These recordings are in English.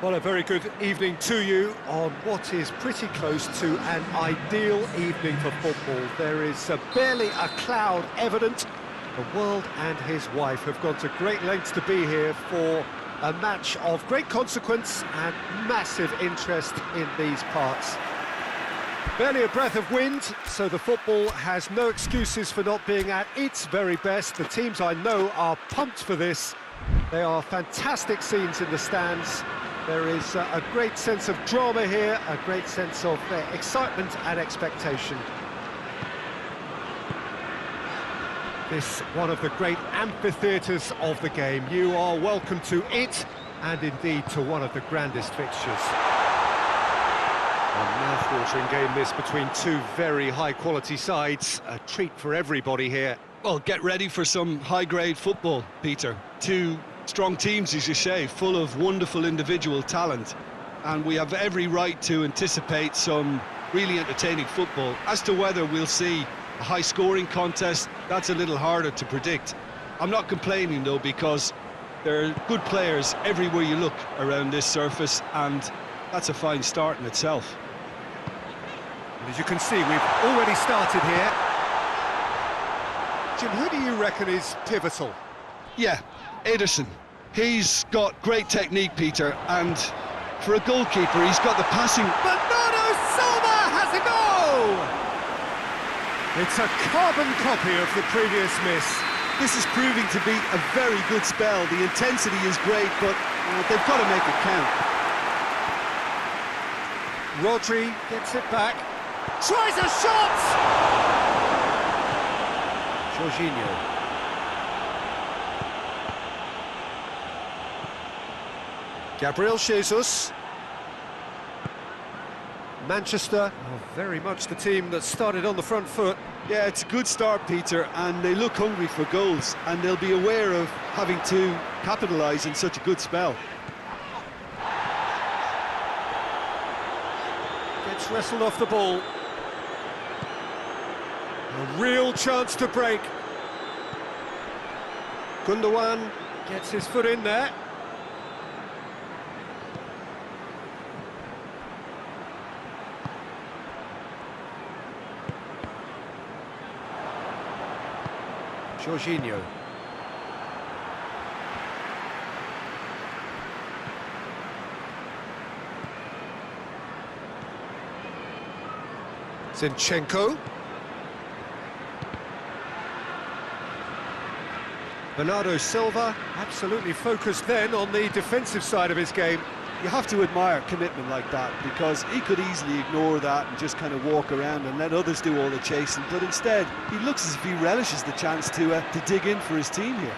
Well, a very good evening to you on what is pretty close to an ideal evening for football. There is barely a cloud evident. The world and his wife have gone to great lengths to be here for a match of great consequence and massive interest in these parts. Barely a breath of wind, so the football has no excuses for not being at its very best. The teams I know are pumped for this. They are fantastic scenes in the stands. There is a great sense of drama here, a great sense of excitement and expectation. This one of the great amphitheatres of the game. You are welcome to it, and indeed to one of the grandest fixtures. A mouth-watering game this between two very high-quality sides. A treat for everybody here. Well, get ready for some high-grade football, Peter. Two strong teams, as you say, full of wonderful individual talent. And we have every right to anticipate some really entertaining football. As to whether we'll see a high-scoring contest, that's a little harder to predict. I'm not complaining, though, because there are good players everywhere you look around this surface, and that's a fine start in itself. And as you can see, we've already started here. Jim, who do you reckon is pivotal? Yeah, Ederson. He's got great technique, Peter, and for a goalkeeper, he's got the passing. Bernardo Silva has a goal! It's a carbon copy of the previous miss. This is proving to be a very good spell. The intensity is great, but they've got to make it count. Rodri gets it back. Tries a shot! Jorginho. Gabriel Jesus. Manchester, very much the team that started on the front foot. Yeah, it's a good start, Peter, and they look hungry for goals, and they'll be aware of having to capitalise in such a good spell. Gets wrestled off the ball. A real chance to break. Gundogan gets his foot in there. Jorginho. Zinchenko. Bernardo Silva, absolutely focused then on the defensive side of his game. You have to admire commitment like that, because he could easily ignore that and just kind of walk around and let others do all the chasing, but instead he looks as if he relishes the chance to dig in for his team here.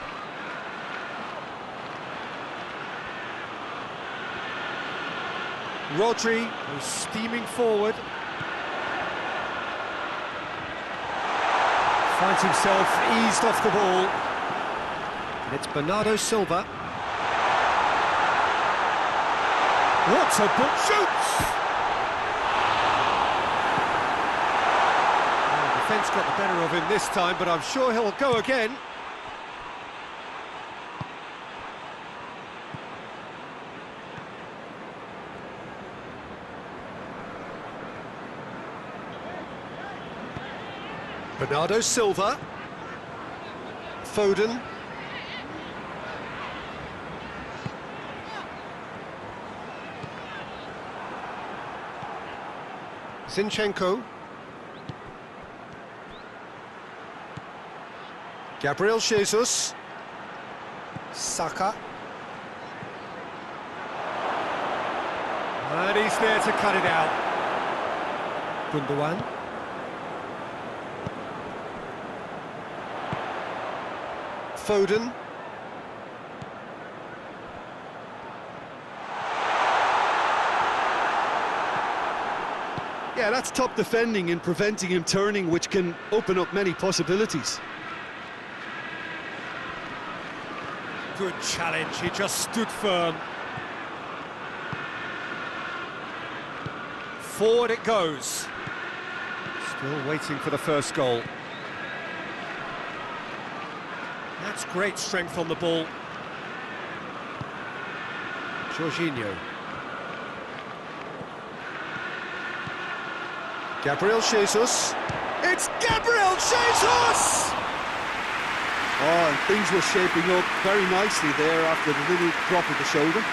Rodri was steaming forward. Finds himself eased off the ball. And it's Bernardo Silva. What a book shoots! Well, the defence got the better of him this time, but I'm sure he'll go again. Bernardo Silva. Foden. Zinchenko. Gabriel Jesus. Saka. And he's there to cut it out. Gundogan. Foden. Yeah, that's top defending and preventing him turning, which can open up many possibilities. Good challenge, he just stood firm. Forward it goes. Still waiting for the first goal. That's great strength on the ball. Jorginho. Gabriel Jesus. It's Gabriel Jesus! Oh, and things were shaping up very nicely there after the little drop of the shoulder.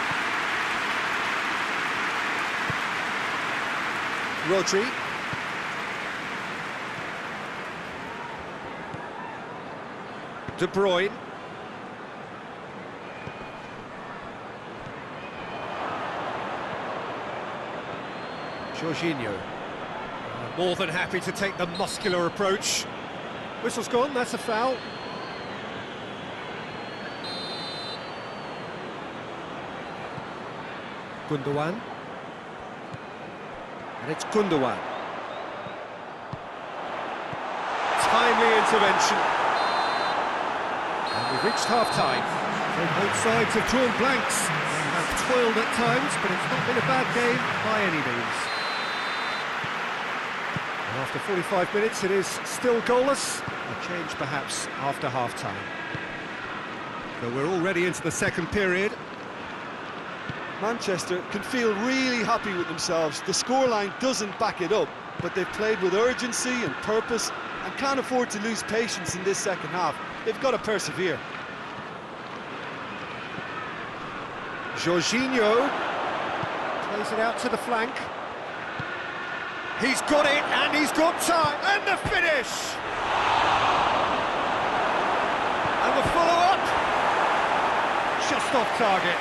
Rodri. De Bruyne. Jorginho. More than happy to take the muscular approach. Whistle's gone, that's a foul. Gundogan. And it's Gundogan. Timely intervention. And we've reached half-time. So both sides have drawn blanks. They have toiled at times, but it's not been a bad game by any means. And after 45 minutes, it is still goalless. A change perhaps after half-time. So we're already into the second period. Manchester can feel really happy with themselves. The scoreline doesn't back it up, but they've played with urgency and purpose and can't afford to lose patience in this second half. They've got to persevere. Jorginho plays it out to the flank. He's got it, and he's got time, and the finish! And the follow-up, just off target.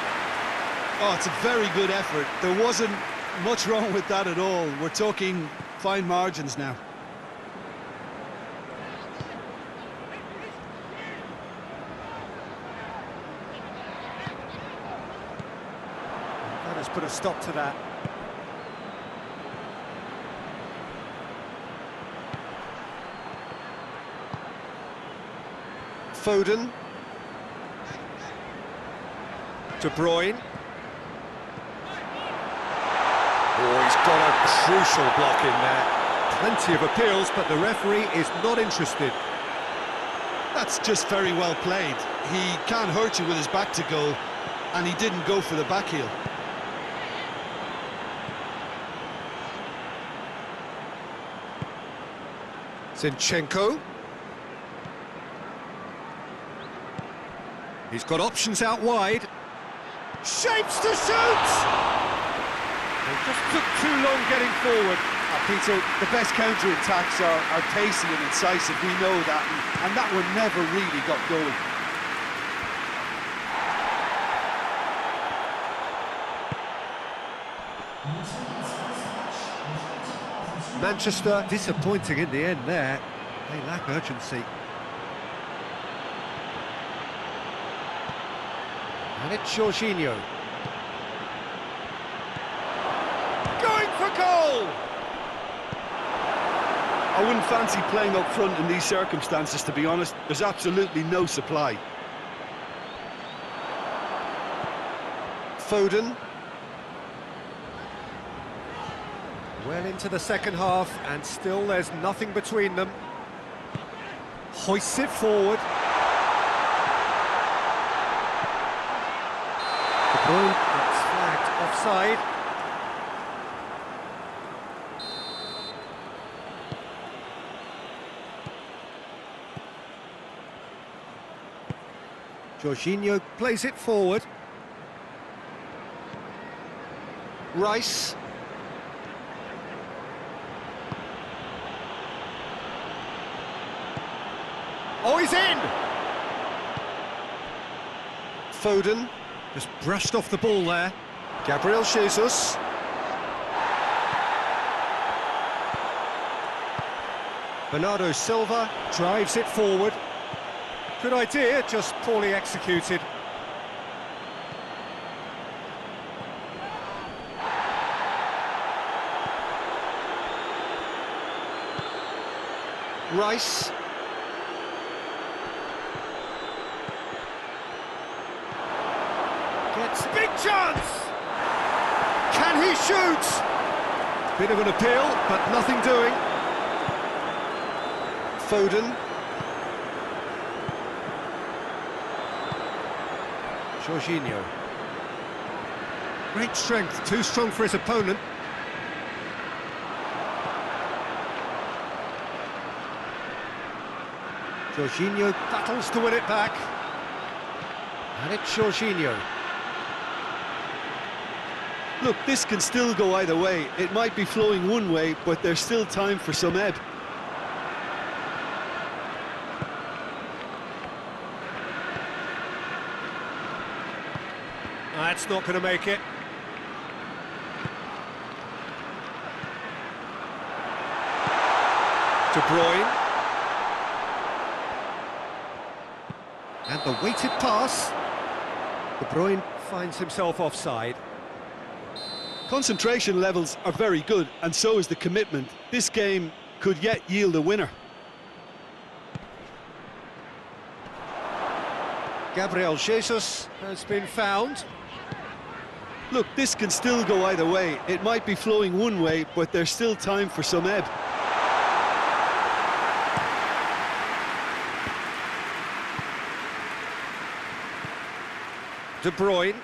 Oh, it's a very good effort. There wasn't much wrong with that at all. We're talking fine margins now. That has put a stop to that. Foden. De Bruyne. Oh, he's got a crucial block in there. Plenty of appeals, but the referee is not interested. That's just very well played. He can't hurt you with his back to goal, and he didn't go for the back heel. Zinchenko. He's got options out wide. Shapes to shoot! They just took too long getting forward. Peter, the best counter-attacks are pacey and incisive, we know that, and that one never really got going. Manchester disappointing in the end there. They lack urgency. And it's Jorginho. Going for goal! I wouldn't fancy playing up front in these circumstances, to be honest. There's absolutely no supply. Foden. Well into the second half, and still there's nothing between them. Hoists it forward. De Bruyne gets flagged offside. Jorginho plays it forward. Rice. Oh, he's in! Foden just brushed off the ball there. Gabriel Jesus. Bernardo Silva drives it forward. Good idea, just poorly executed. Rice. Gets big chance! Can he shoot? Bit of an appeal, but nothing doing. Foden. Jorginho. Great strength, too strong for his opponent. Jorginho battles to win it back. And it's Jorginho. Look, this can still go either way. It might be flowing one way, but there's still time for some ebb. That's not going to make it. De Bruyne. And the weighted pass. De Bruyne finds himself offside. Concentration levels are very good, and so is the commitment. This game could yet yield a winner. Gabriel Jesus has been found. Look, this can still go either way. It might be flowing one way, but there's still time for some ebb. De Bruyne.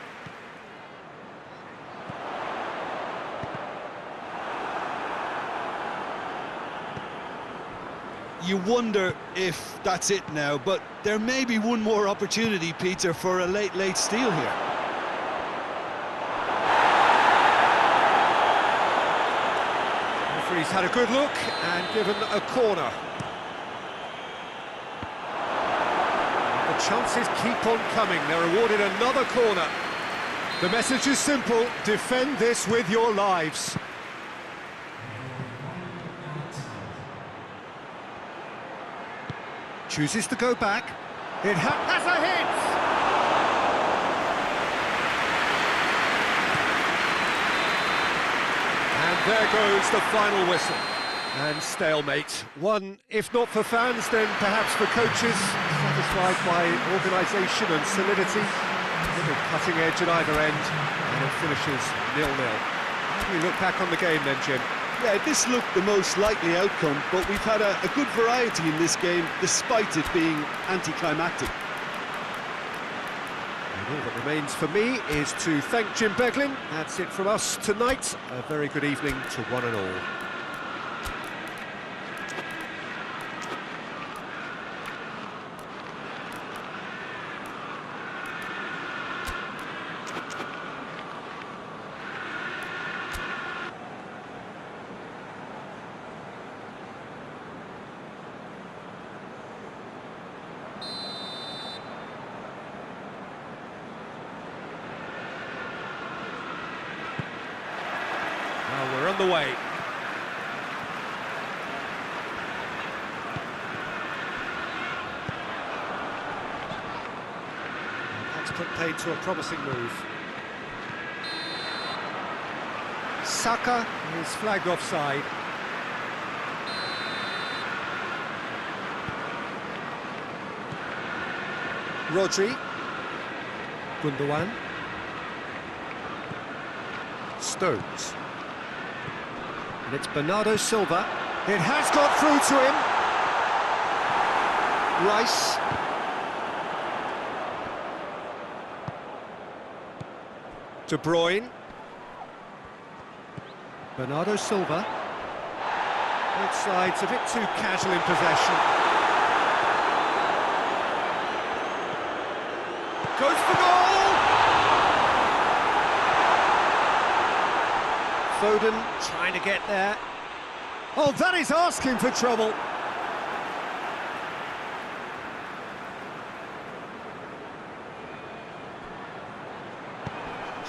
You wonder if that's it now, but there may be one more opportunity, Peter, for a late steal here. Referee's had a good look and given a corner. The chances keep on coming. They're awarded another corner. The message is simple: defend this with your lives. Chooses to go back. It has a hit! And there goes the final whistle. And stalemate. One, if not for fans, then perhaps for coaches, satisfied by organisation and solidity. A little cutting edge at either end, and it finishes 0-0. How do you look back on the game then, Jim? Yeah, this looked the most likely outcome, but we've had a good variety in this game, despite it being anticlimactic. And all that remains for me is to thank Jim Beglin. That's it from us tonight. A very good evening to one and all. Well, we're on the way. That's put paid to a promising move. Saka is flagged offside. Rodri. Gundogan. Stones. And it's Bernardo Silva. It has got through to him. Rice. De Bruyne. Bernardo Silva. Both sides a bit too casual in possession. Goes for goal! Foden trying to get there. Oh, that is asking for trouble.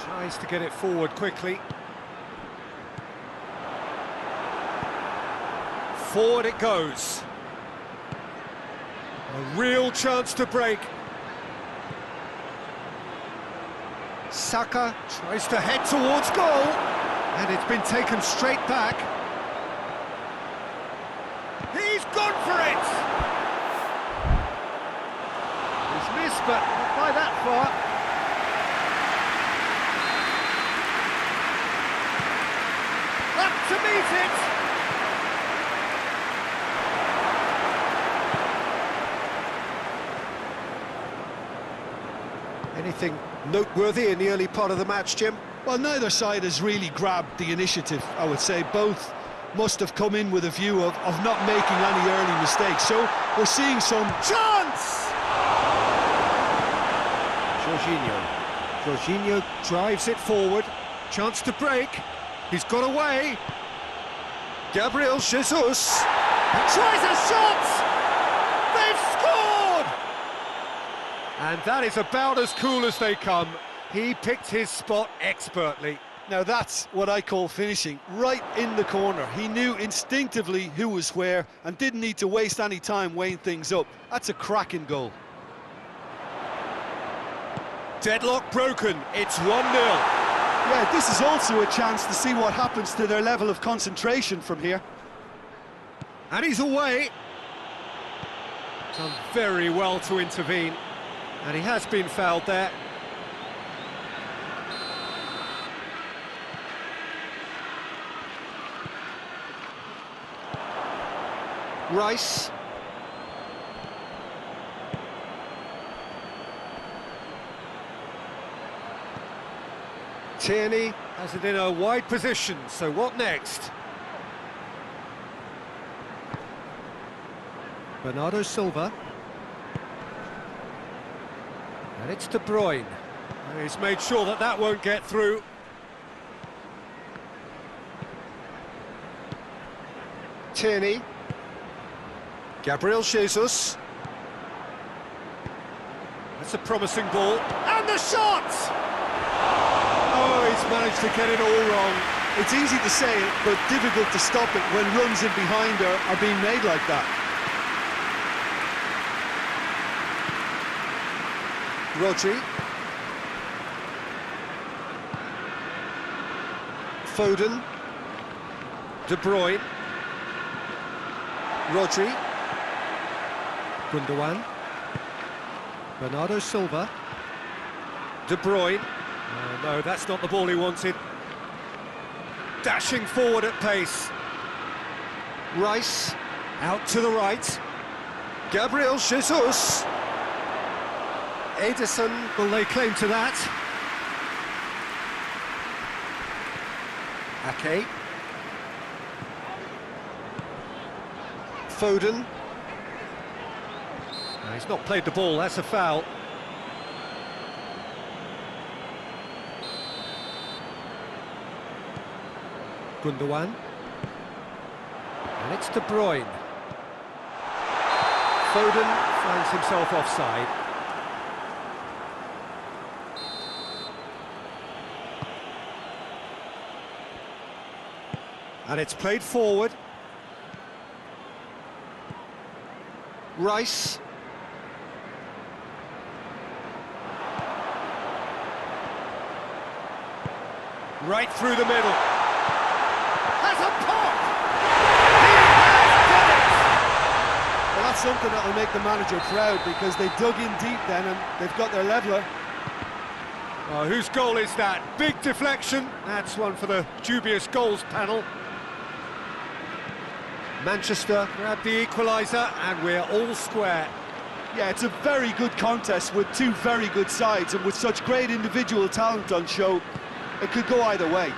Tries to get it forward quickly. Forward it goes. A real chance to break. Saka tries to head towards goal. And it's been taken straight back. He's gone for it! He's missed, but not by that far. Up to meet it! Anything noteworthy in the early part of the match, Jim? Well, neither side has really grabbed the initiative, I would say. Both must have come in with a view of not making any early mistakes. So we're seeing some chance! Jorginho drives it forward. Chance to break. He's got away. Gabriel Jesus tries a shot! They've scored! And that is about as cool as they come. He picked his spot expertly. Now that's what I call finishing, right in the corner. He knew instinctively who was where and didn't need to waste any time weighing things up. That's a cracking goal. Deadlock broken, it's 1-0. Yeah, this is also a chance to see what happens to their level of concentration from here. And he's away. Done very well to intervene. And he has been fouled there. Rice. Tierney has it in a wide position, so what next? Bernardo Silva. And it's De Bruyne. He's made sure that that won't get through. Tierney. Gabriel Jesus. That's a promising ball. And the shot! Oh, he's managed to get it all wrong. It's easy to say it, but difficult to stop it when runs in behind are being made like that. Rodri. Foden. De Bruyne. Rodri. Gundogan. Bernardo Silva. De Bruyne. Oh, no, that's not the ball he wanted. Dashing forward at pace. Rice. Out to the right. Gabriel Jesus. Ederson will lay claim to that. Ake. Foden. No, he's not played the ball, that's a foul. Gundogan. And it's De Bruyne. Foden finds himself offside. And it's played forward. Rice. Right through the middle. Has a pop! He has done it! Well, that's something that will make the manager proud, because they dug in deep then and they've got their leveller. Oh, whose goal is that? Big deflection. That's one for the dubious goals panel. Manchester grab the equaliser and we're all square. Yeah, it's a very good contest with two very good sides, and with such great individual talent on show, it could go either way.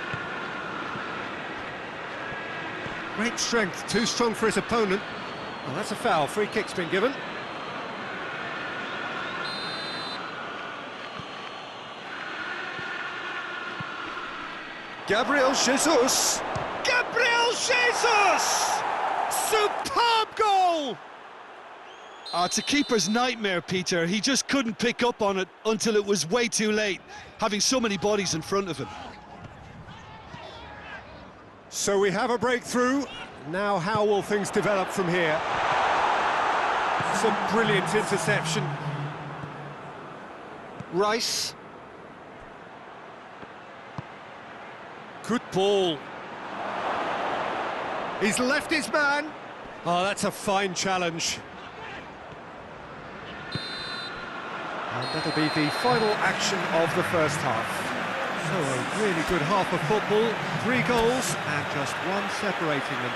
Great strength, too strong for his opponent. Well, that's a foul, free kick's been given. Gabriel Jesus! Gabriel Jesus! Superb goal! Oh, it's a keeper's nightmare, Peter. He just couldn't pick up on it until it was way too late, having so many bodies in front of him. So we have a breakthrough. Now how will things develop from here? It's a brilliant interception. Rice. Good ball. He's left his man. Oh, that's a fine challenge. And that'll be the final action of the first half. So a really good half of football, 3 goals and just one separating them.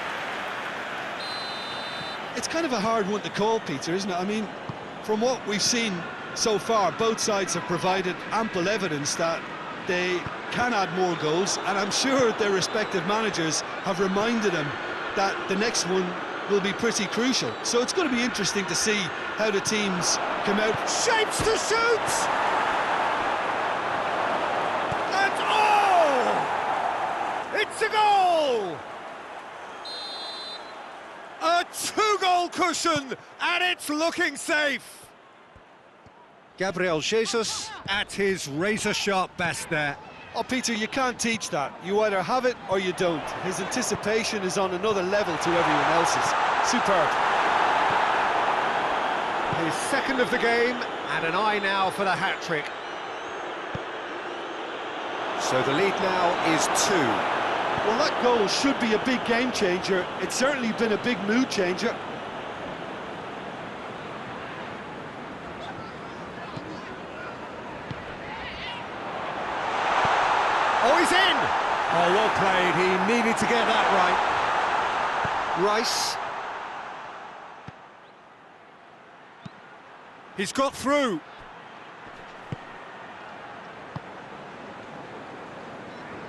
It's kind of a hard one to call, Peter, isn't it? I mean, from what we've seen so far, both sides have provided ample evidence that they can add more goals, and I'm sure their respective managers have reminded them that the next one will be pretty crucial. So it's going to be interesting to see how the teams come out. Shapes to shoot! And oh! It's a goal! A two-goal cushion, and it's looking safe. Gabriel Jesus at his razor-sharp best there. Oh, Peter, you can't teach that. You either have it or you don't. His anticipation is on another level to everyone else's. Superb. His second of the game, and an eye now for the hat-trick. So the lead now is 2. Well, that goal should be a big game changer. It's certainly been a big mood changer. Oh, he's in! Oh, well played. He needed to get that right. Rice. He's got through.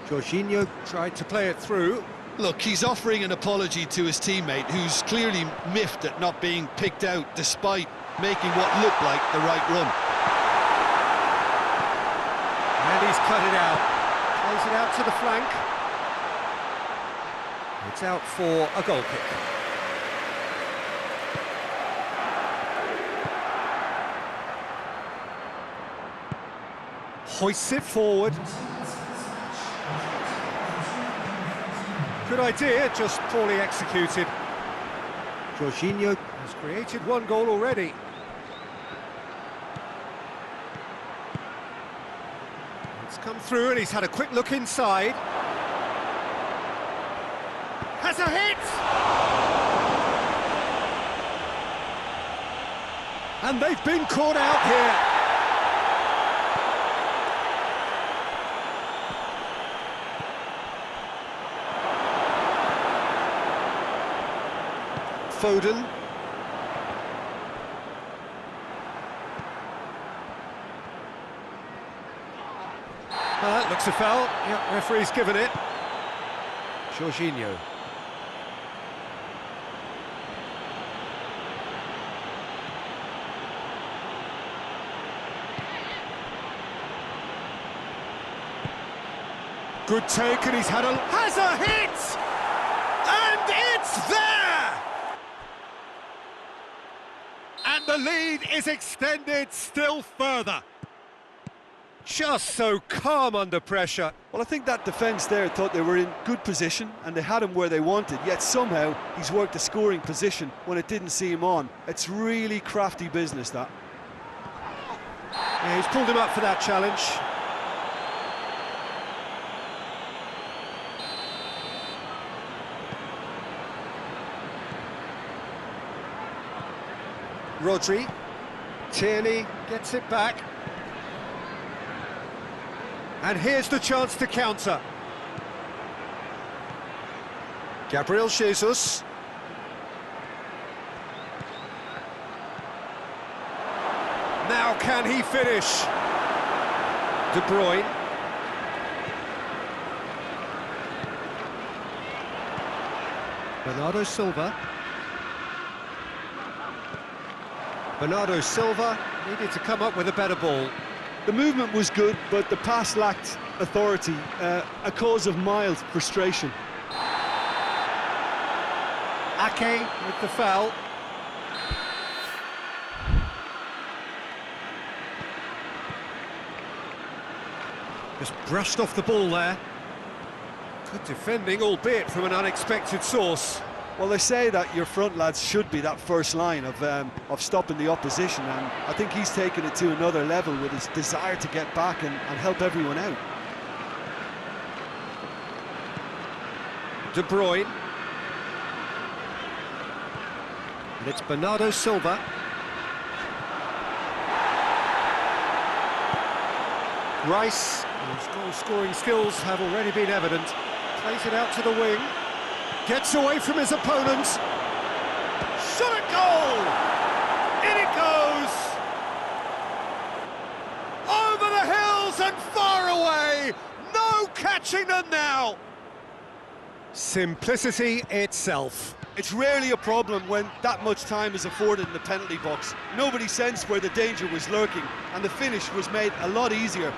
Jorginho tried to play it through. Look, he's offering an apology to his teammate, who's clearly miffed at not being picked out despite making what looked like the right run. And he's cut it out. Plays it out to the flank. It's out for a goal kick. Hoists it forward. Good idea, just poorly executed. Jorginho has created one goal already. It's come through and he's had a quick look inside. Has a hit! And they've been caught out here. Foden. Well, that looks a foul. Yep, referee's given it. Jorginho. Good take, and he's has a hit! And it's there! And the lead is extended still further. Just so calm under pressure. Well, I think that defence there thought they were in good position and they had him where they wanted, yet somehow he's worked a scoring position when it didn't see him on. It's really crafty business, that. Yeah, he's pulled him up for that challenge. Rodri. Tierney gets it back. And here's the chance to counter. Gabriel Jesus. Now can he finish? De Bruyne. Bernardo Silva. Bernardo Silva needed to come up with a better ball. The movement was good, but the pass lacked authority, a cause of mild frustration. Ake with the foul. Just brushed off the ball there. Good defending, albeit from an unexpected source. Well, they say that your front lads should be that first line of stopping the opposition, and I think he's taken it to another level with his desire to get back and help everyone out. De Bruyne. And it's Bernardo Silva. Rice, whose goal-scoring skills have already been evident, plays it out to the wing. Gets away from his opponents. Shot at goal! In it goes! Over the hills and far away! No catching them now! Simplicity itself. It's rarely a problem when that much time is afforded in the penalty box. Nobody sensed where the danger was lurking, and the finish was made a lot easier.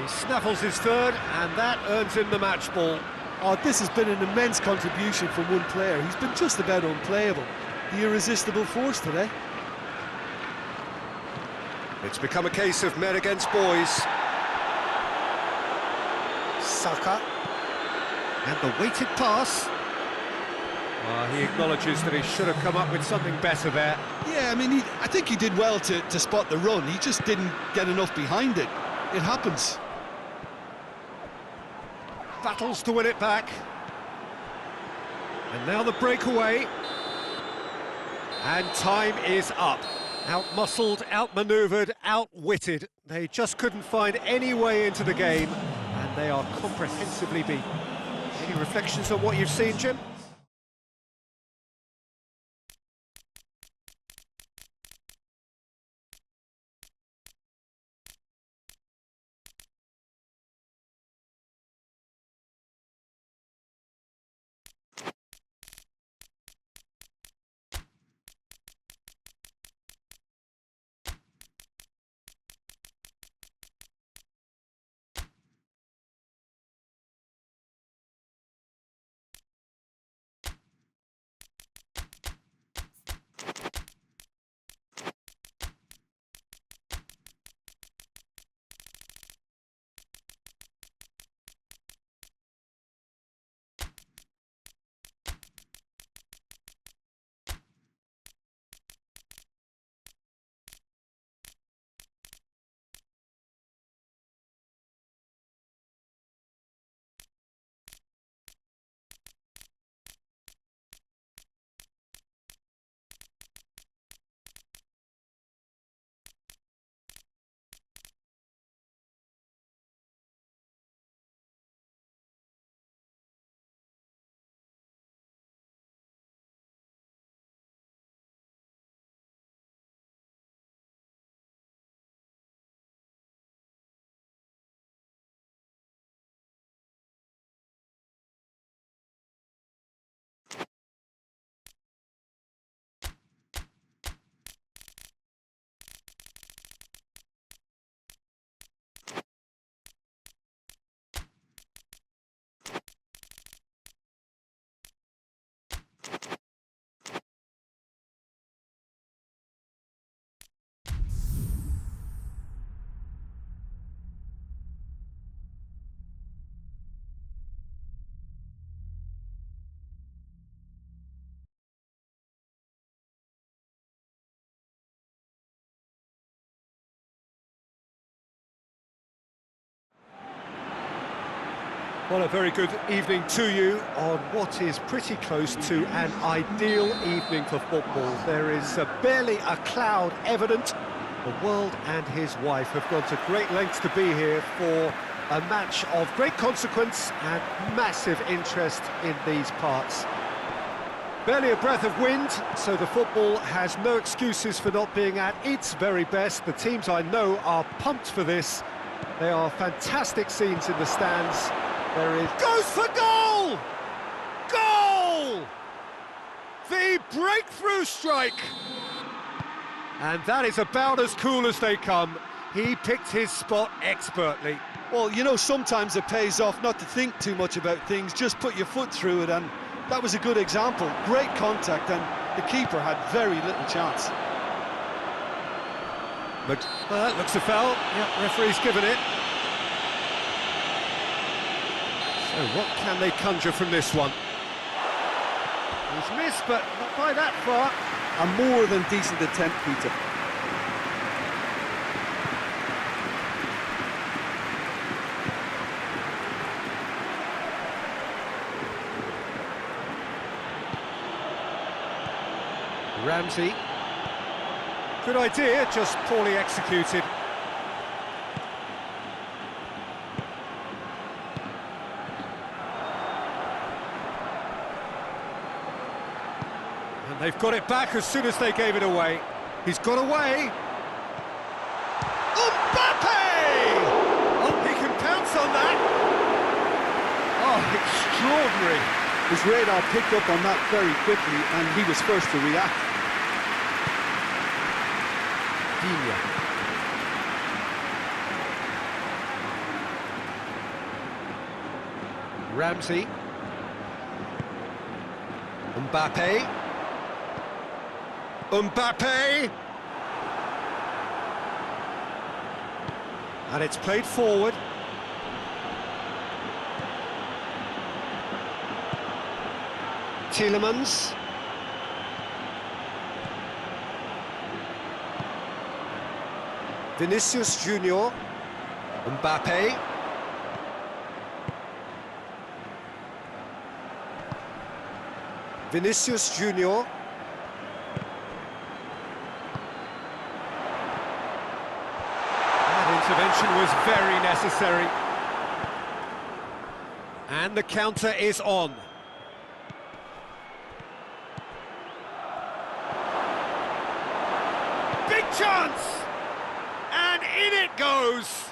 He snaffles his third, and that earns him the match ball. Oh, this has been an immense contribution from one player. He's been just about unplayable. The irresistible force today. It's become a case of men against boys. Saka. And the weighted pass. He acknowledges that he should have come up with something better there. Yeah, I mean, I think he did well to spot the run. He just didn't get enough behind it. It happens. Battles to win it back. And now the breakaway. And time is up. Out-muscled, out-manoeuvred, outwitted. They just couldn't find any way into the game, and they are comprehensively beaten. Any reflections on what you've seen, Jim? Well, a very good evening to you on what is pretty close to an ideal evening for football. There is barely a cloud evident. The world and his wife have gone to great lengths to be here for a match of great consequence and massive interest in these parts. Barely a breath of wind, so the football has no excuses for not being at its very best. The teams I know are pumped for this. There are fantastic scenes in the stands. There is... Goes for goal! Goal! The breakthrough strike! And that is about as cool as they come. He picked his spot expertly. Well, you know, sometimes it pays off not to think too much about things, just put your foot through it, and that was a good example. Great contact, and the keeper had very little chance. But that looks a foul. Yeah, referee's given it. So what can they conjure from this one? He's missed, but not by that far. A more than decent attempt, Peter. Ramsey. Good idea, just poorly executed. And they've got it back as soon as they gave it away. He's got away. Mbappe! Oh, he can His radar picked up on that very quickly, and he was first to react. Digne. Ramsey. Mbappe. Mbappe! And it's played forward. Tielemans. Vinicius Junior. Mbappe. Vinicius Junior. That intervention was very necessary. And the counter is on. Big chance! And in it goes!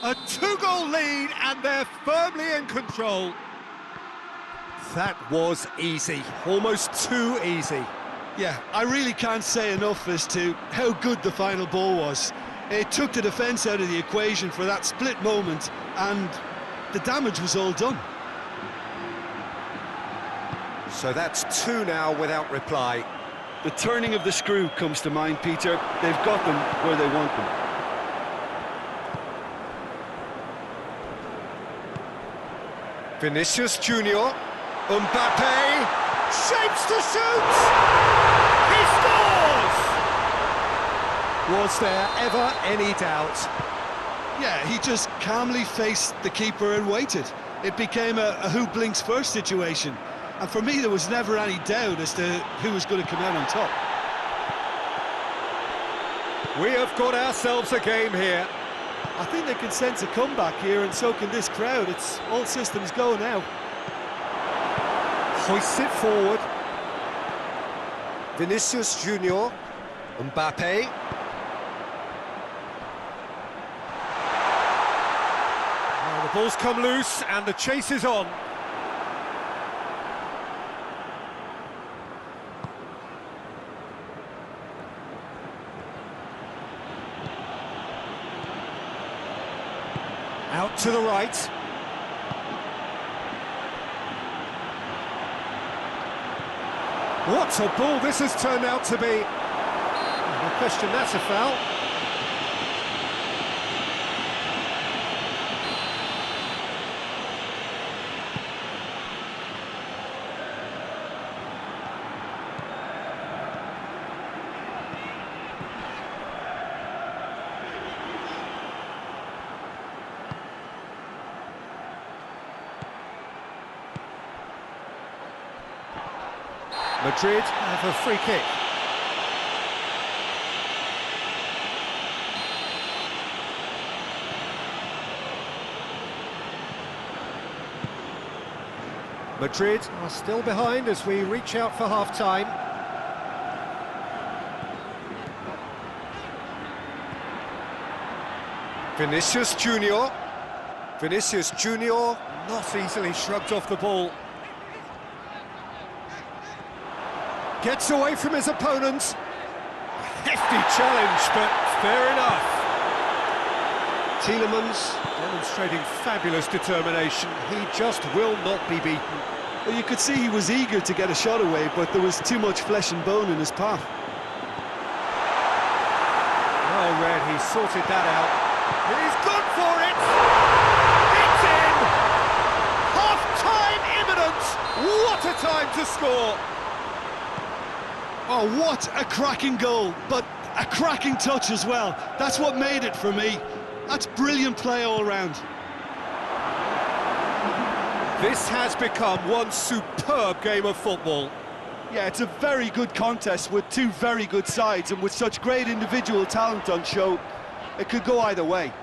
A two-goal lead, and they're firmly in control. That was easy, almost too easy. Yeah, I really can't say enough as to how good the final ball was. It took the defence out of the equation for that split moment, and the damage was all done. So that's two now without reply. The turning of the screw comes to mind, Peter. They've got them where they want them. Vinicius Junior. Mbappe shapes to shoot! He scores! Was there ever any doubt? Yeah, he just calmly faced the keeper and waited. It became a who blinks first situation. And for me, there was never any doubt as to who was going to come out on top. We have got ourselves a game here. I think they can sense a comeback here, and so can this crowd. It's all systems go now. Hoists it forward. Vinicius Junior. Mbappe. Now the ball's come loose and the chase is on. Out to the right. What a ball this has turned out to be. No question, that's a foul. Madrid have a free kick. Madrid are still behind as we reach out for half-time. Vinicius Junior. Vinicius Junior not easily shrugged off the ball. Gets away from his opponent. Hefty challenge, but fair enough. Tielemans demonstrating fabulous determination. He just will not be beaten. Well, you could see he was eager to get a shot away, but there was too much flesh and bone in his path. Well read, he sorted that out. He's gone for it! It's in! Half-time imminent! What a time to score! Oh, what a cracking goal, but a cracking touch as well. That's what made it for me. That's brilliant play all round. This has become one superb game of football. Yeah, it's a very good contest with two very good sides, and with such great individual talent on show, it could go either way.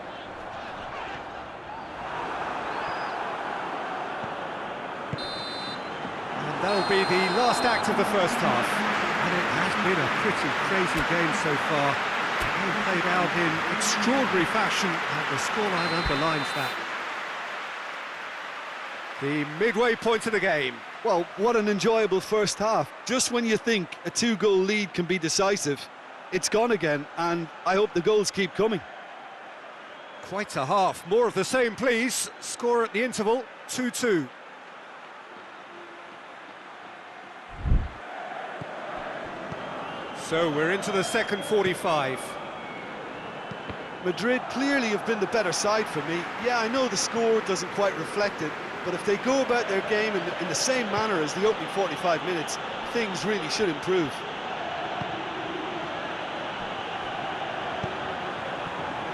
And that'll be the last act of the first half. And it has been a pretty crazy game so far. It played out in extraordinary fashion, and the scoreline underlines that. The midway point of the game. Well, what an enjoyable first half. Just when you think a two-goal lead can be decisive, it's gone again, and I hope the goals keep coming. Quite a half. More of the same, please. Score at the interval, 2-2. So we're into the second 45. Madrid clearly have been the better side for me. Yeah, I know the score doesn't quite reflect it, but if they go about their game in the same manner as the opening 45 minutes, things really should improve.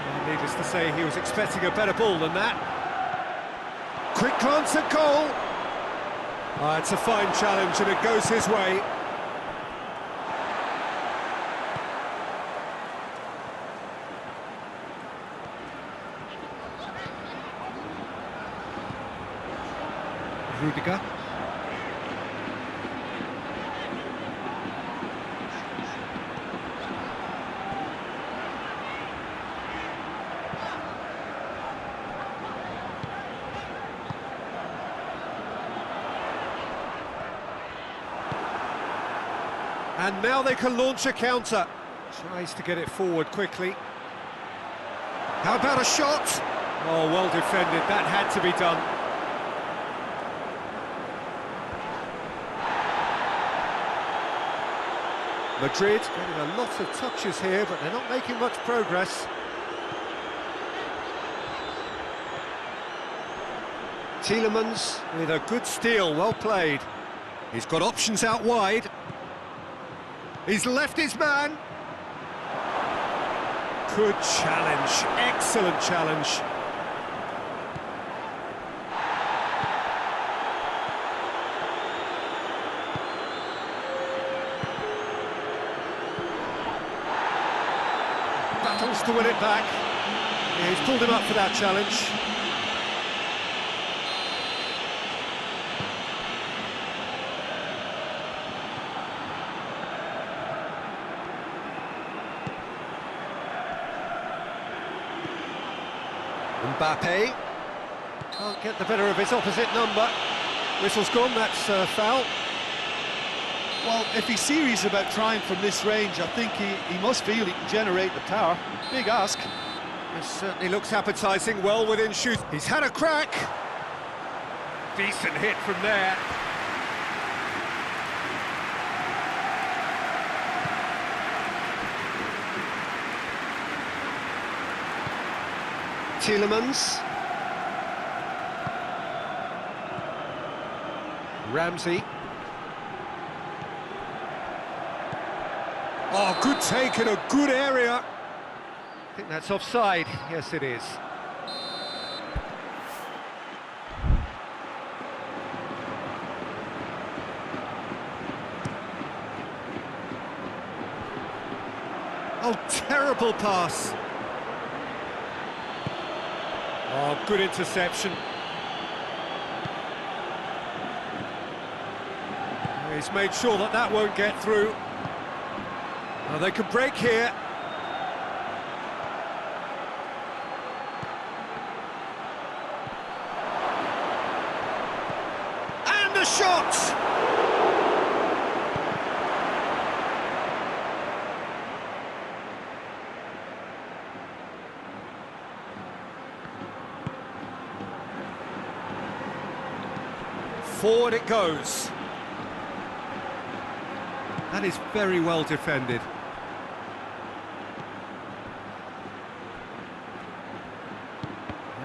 Well, needless to say, he was expecting a better ball than that. Quick glance at goal. It's a fine challenge and it goes his way. Rudiger. And now they can launch a counter. Tries to get it forward quickly. How about a shot? Oh, well defended. That had to be done. Madrid getting a lot of touches here, but they're not making much progress. Tielemans with a good steal, well played. He's got options out wide. He's left his man. Good challenge, excellent challenge. Battles to win it back. Yeah, he's pulled him up for that challenge. Mbappe can't get the better of his opposite number. Whistle's gone, that's a foul. Well, if he's serious about trying from this range, I think he must feel he can generate the power. Big ask. It certainly looks appetising, well within shoot. He's had a crack. Decent hit from there. Tielemans. Ramsey. Oh, good take in a good area. I think that's offside. Yes, it is. Oh, terrible pass. Oh, good interception. He's made sure that that won't get through. Oh, they could break here. And a shot! Forward it goes. That is very well defended.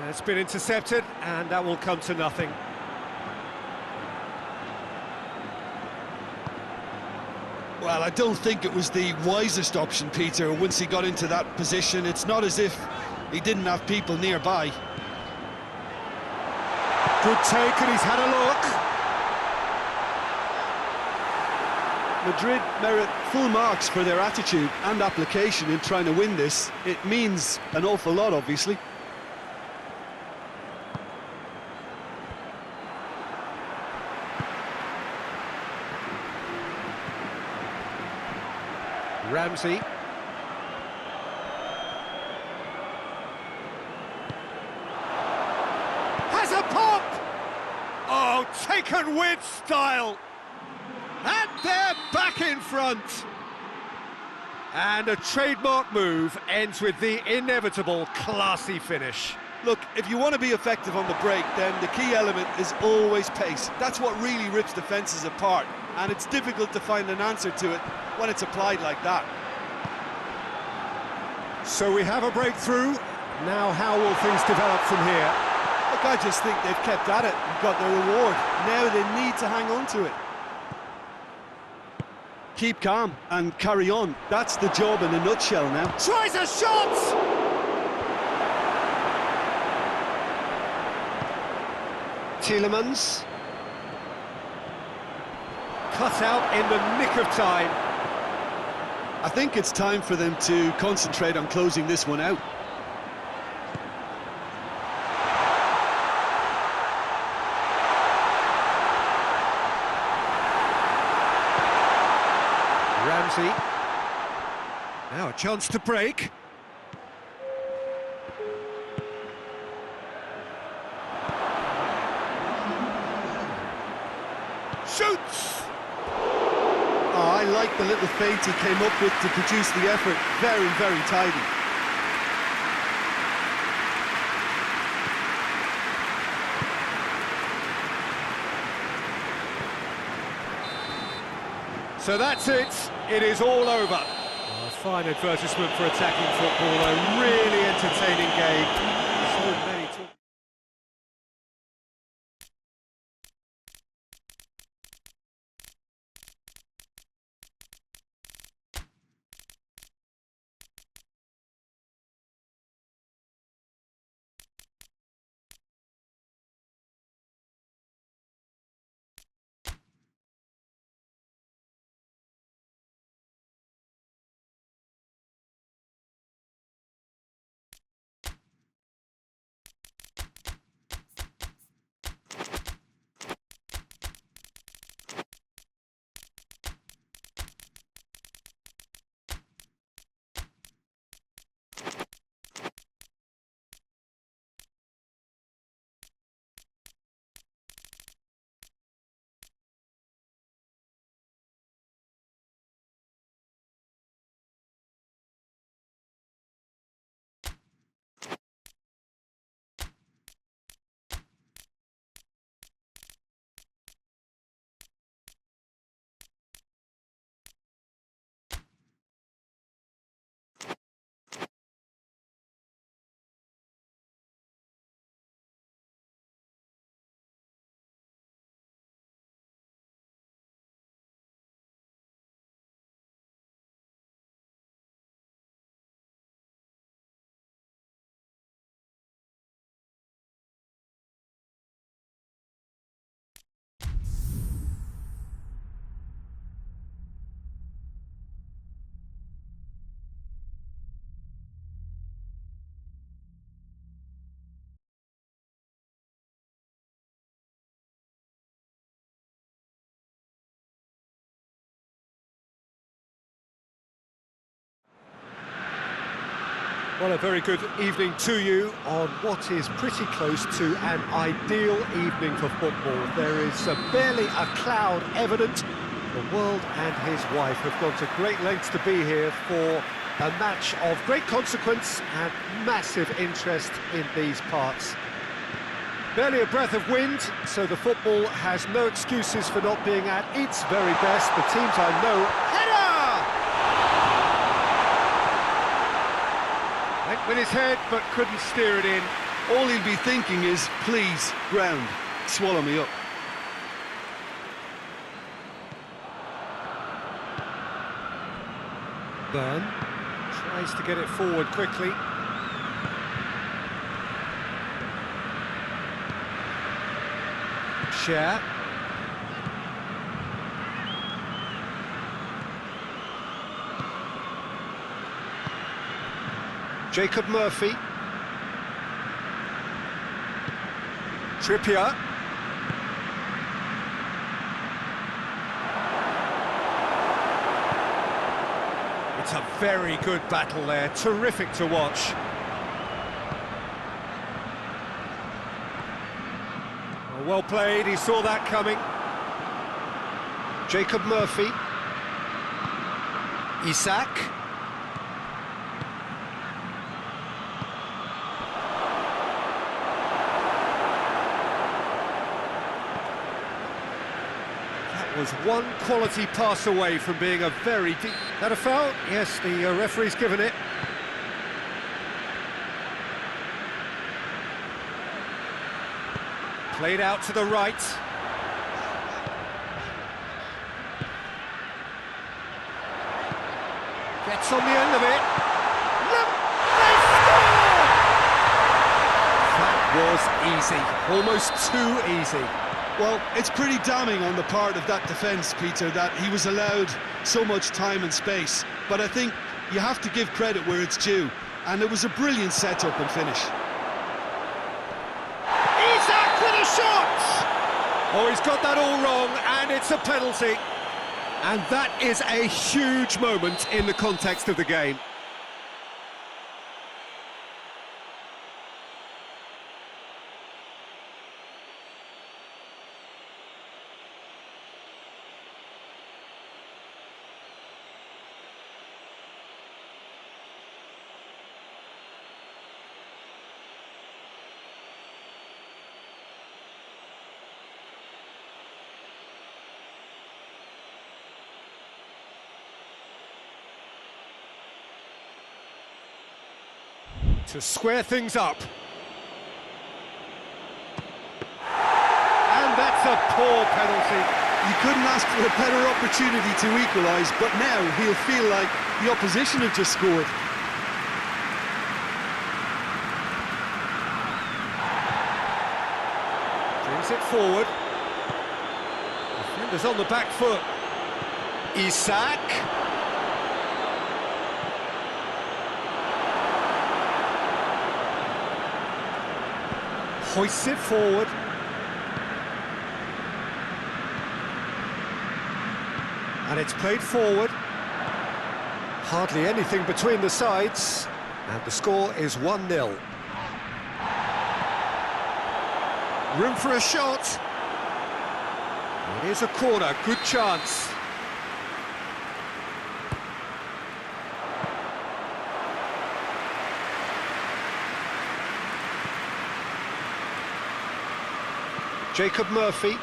It's been intercepted, and that will come to nothing. Well, I don't think it was the wisest option, Peter, once he got into that position. It's not as if he didn't have people nearby. Good take, and he's had a look. Madrid merit full marks for their attitude and application in trying to win this. It means an awful lot, obviously. Ramsey. Has a pop! taken with style. And they're back in front. And a trademark move ends with the inevitable classy finish. Look, if you want to be effective on the break, then the key element is always pace. That's what really rips defences apart, and it's difficult to find an answer to it when it's applied like that. So we have a breakthrough. Now how will things develop from here? Look, I just think they've kept at it and got their reward. Now they need to hang on to it. Keep calm and carry on. That's the job in a nutshell now. Tries a shot! Tielemans. Cut out in the nick of time. I think it's time for them to concentrate on closing this one out. Ramsey. Now a chance to break. Shoots! Oh, I like the little feint he came up with to produce the effort. Very, very tidy. So that's it. It is all over. A fine advertisement for attacking football. A really entertaining game. So many talk. Well, a very good evening to you on what is pretty close to an ideal evening for football. There is barely a cloud evident. The world and his wife have gone to great lengths to be here for a match of great consequence and massive interest in these parts. Barely a breath of wind, so the football has no excuses for not being at its very best. The teams I know... Header! Went with his head, but couldn't steer it in. All he'll be thinking is, please, ground, swallow me up. Burn tries to get it forward quickly. Cher. Jacob Murphy. Trippier. It's a very good battle there, terrific to watch. Well played, he saw that coming. Jacob Murphy. Isak. That was one quality pass away from being a very deep... That a foul? Yes, the referee's given it. Played out to the right. Gets on the end of it. They score! That was easy, almost too easy. Well, it's pretty damning on the part of that defence, Peter, that he was allowed so much time and space. But I think you have to give credit where it's due, and it was a brilliant set-up and finish. Isak with a shot! Oh, he's got that all wrong, and it's a penalty. And that is a huge moment in the context of the game. To square things up. And that's a poor penalty. You couldn't ask for a better opportunity to equalise, but now he'll feel like the opposition have just scored. Brings it forward. Defender's on the back foot. Isak. Hoists it forward. And it's played forward. Hardly anything between the sides. And the score is 1-0. Room for a shot. It is a corner, good chance. Jacob Murphy.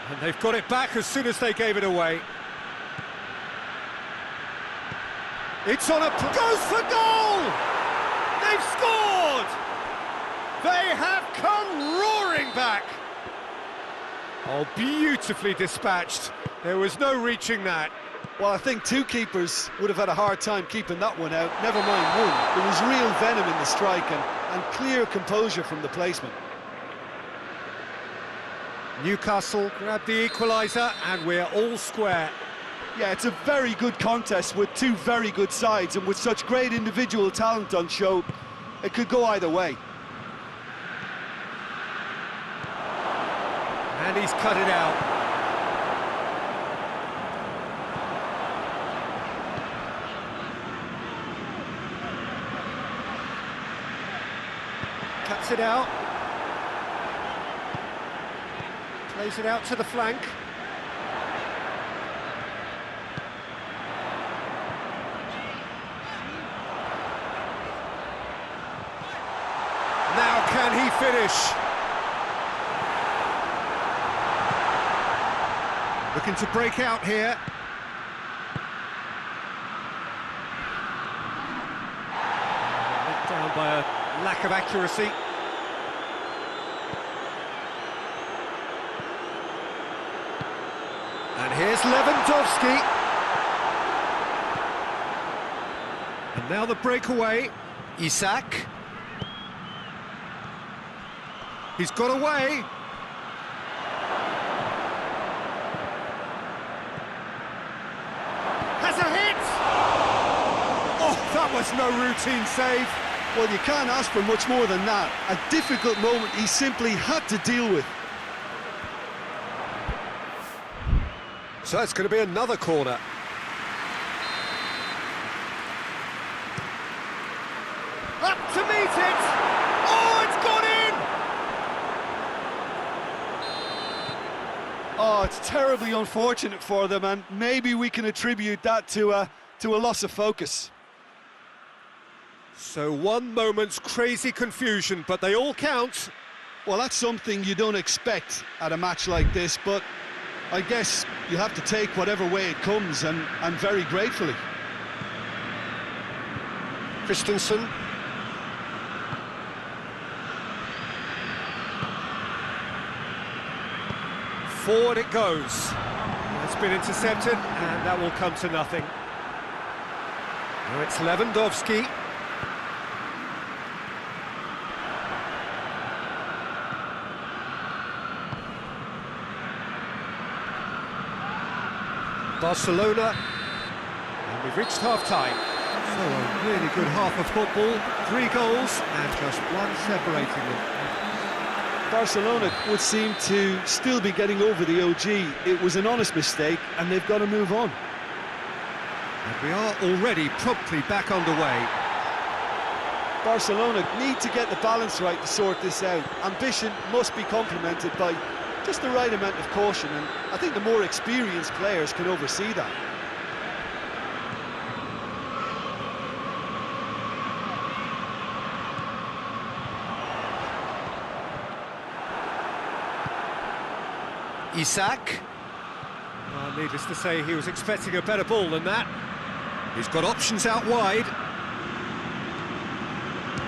And they've got it back as soon as they gave it away. It's on a... goes for goal! They've scored! They have come roaring back! Oh, beautifully dispatched. There was no reaching that. Well, I think two keepers would have had a hard time keeping that one out, never mind one. There was real venom in the strike and clear composure from the placement. Newcastle grab the equaliser and we're all square. Yeah, it's a very good contest with two very good sides, and with such great individual talent on show, it could go either way. And he's cut it out. Cuts it out. Plays it out to the flank. Now can he finish? Looking to break out here. Let down by a lack of accuracy. And here's Lewandowski. And now the breakaway. Isak. He's got away. Has a hit! Oh, that was no routine save. Well, you can't ask for much more than that. A difficult moment he simply had to deal with. So it's going to be another corner. Up to meet it! Oh, it's gone in! Oh, it's terribly unfortunate for them, and maybe we can attribute that to a loss of focus. So one moment's crazy confusion, but they all count. Well, that's something you don't expect at a match like this, but I guess you have to take whatever way it comes, and very gratefully. Christensen. Forward it goes. It's been intercepted, and that will come to nothing. Now it's Lewandowski. Barcelona, and we've reached half-time. So a really good half of football, 3 goals and just one separating them. Barcelona would seem to still be getting over the OG. It was an honest mistake, and they've got to move on. And we are already promptly back underway. Barcelona need to get the balance right to sort this out. Ambition must be complemented by just the right amount of caution, and I think the more experienced players can oversee that. Isak. Well, needless to say, he was expecting a better ball than that. He's got options out wide.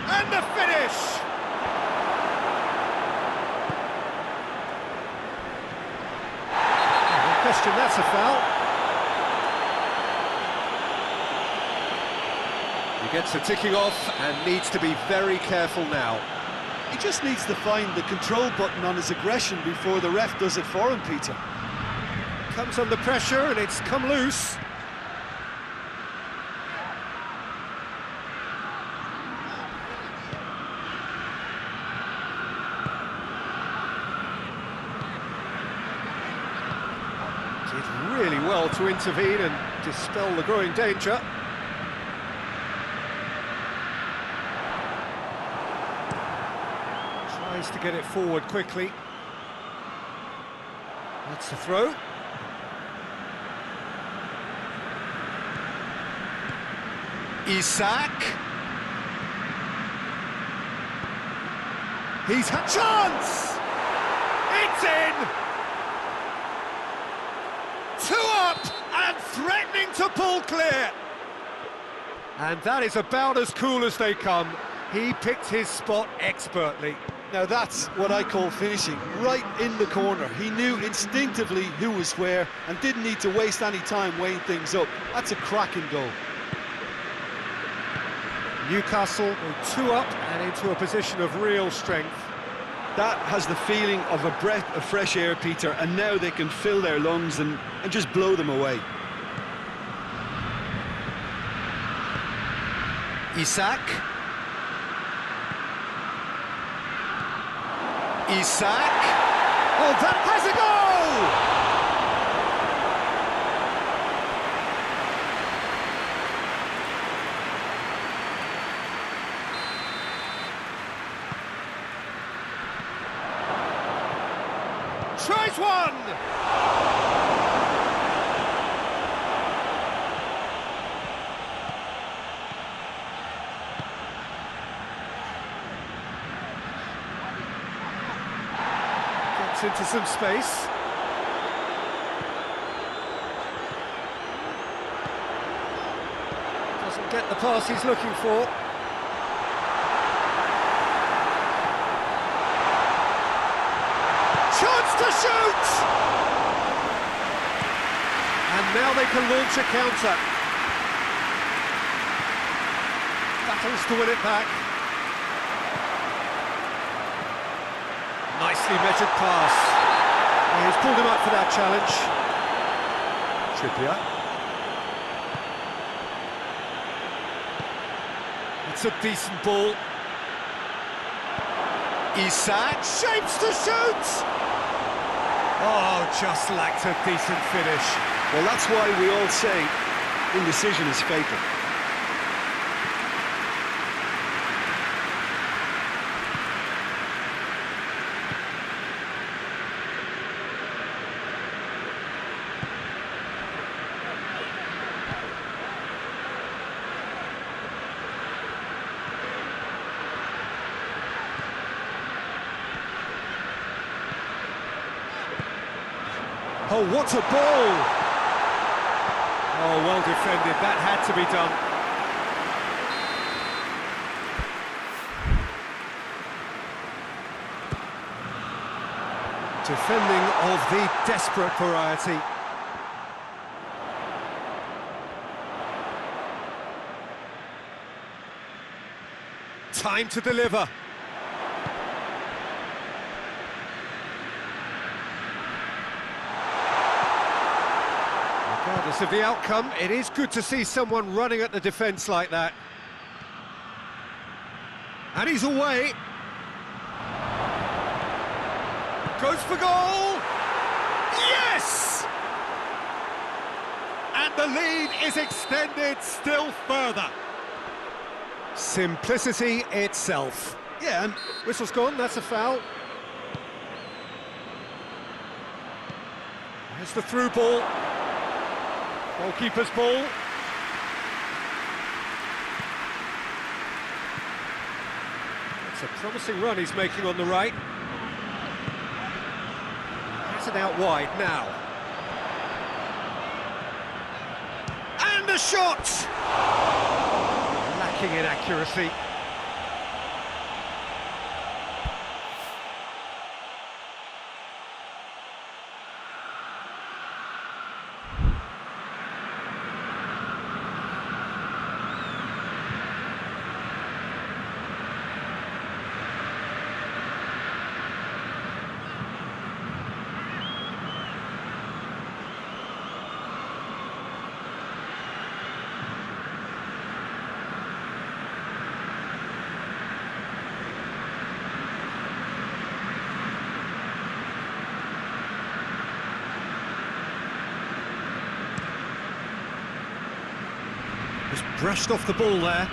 And the finish! No question, that's a foul. He gets a ticking off and needs to be very careful now. He just needs to find the control button on his aggression before the ref does it for him, Peter. Comes under pressure and it's come loose. Did really well to intervene and dispel the growing danger. Tries to get it forward quickly. That's the throw. Isak. He's had chance! It's in! 2 up and threatening to pull clear. And that is about as cool as they come. He picked his spot expertly. Now that's what I call finishing, right in the corner. He knew instinctively who was where and didn't need to waste any time weighing things up. That's a cracking goal. Newcastle go 2 up and into a position of real strength. That has the feeling of a breath of fresh air, Peter, and now they can fill their lungs and just blow them away. Isak. Isak. Oh, that has a goal! Tries one! Gets into some space. Doesn't get the pass he's looking for. Chance to shoot! And now they can launch a counter. Battles to win it back. Nicely measured pass. Oh, he's pulled him up for that challenge. Trippier. It's a decent ball. Isak shapes to shoot! Oh, just lacked a decent finish. Well, that's why we all say indecision is fatal. Oh, what a ball! Oh, well defended, that had to be done. Defending of the desperate variety. Time to deliver. Regardless of the outcome, it is good to see someone running at the defence like that. And he's away. Goes for goal! Yes! And the lead is extended still further. Simplicity itself. Yeah, and Whistle's gone, that's a foul. There's the through ball. Goalkeeper's ball. It's a promising run he's making on the right. Has it out wide now. And the shot! Lacking in accuracy. Just brushed off the ball there.